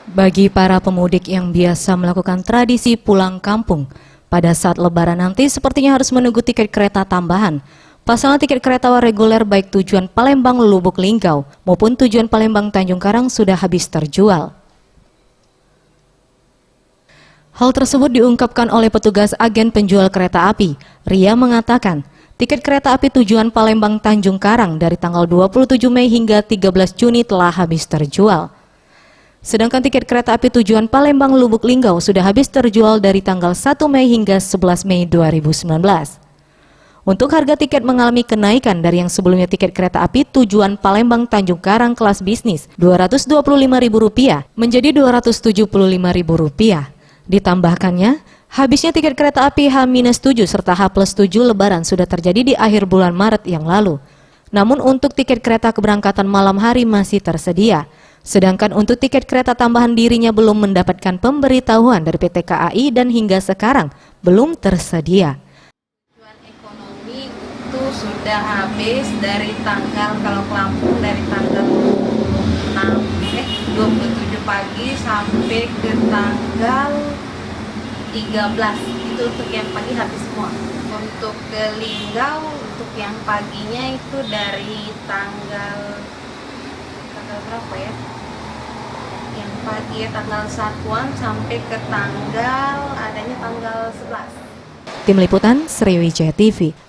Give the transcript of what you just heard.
Bagi para pemudik yang biasa melakukan tradisi pulang kampung, pada saat lebaran nanti sepertinya harus menunggu tiket kereta tambahan. Pasalnya tiket kereta reguler baik tujuan Palembang Lubuk Linggau maupun tujuan Palembang Tanjung Karang sudah habis terjual. Hal tersebut diungkapkan oleh petugas agen penjual kereta api. Ria mengatakan, tiket kereta api tujuan Palembang Tanjung Karang dari tanggal 27 Mei hingga 13 Juni telah habis terjual. Sedangkan tiket kereta api tujuan Palembang Lubuk Linggau sudah habis terjual dari tanggal 1 Mei hingga 11 Mei 2019. Untuk harga tiket mengalami kenaikan dari yang sebelumnya tiket kereta api tujuan Palembang Tanjung Karang kelas bisnis Rp225.000 menjadi Rp275.000. Ditambahkannya, habisnya tiket kereta api H-7 serta H+7 Lebaran sudah terjadi di akhir bulan Maret yang lalu. Namun untuk tiket kereta keberangkatan malam hari masih tersedia. Sedangkan untuk tiket kereta tambahan dirinya belum mendapatkan pemberitahuan dari PT KAI dan hingga sekarang belum tersedia. Tujuan ekonomi itu sudah habis dari tanggal, kalau ke Lampung dari tanggal 27 pagi sampai ke tanggal 13. Itu untuk yang pagi habis semua. Untuk ke Linggau, untuk yang paginya itu dari tanggal berapa ya? Yang pagi ya tanggal 1-an sampai ke tanggal adanya tanggal 11. Tim Liputan Sriwijaya TV.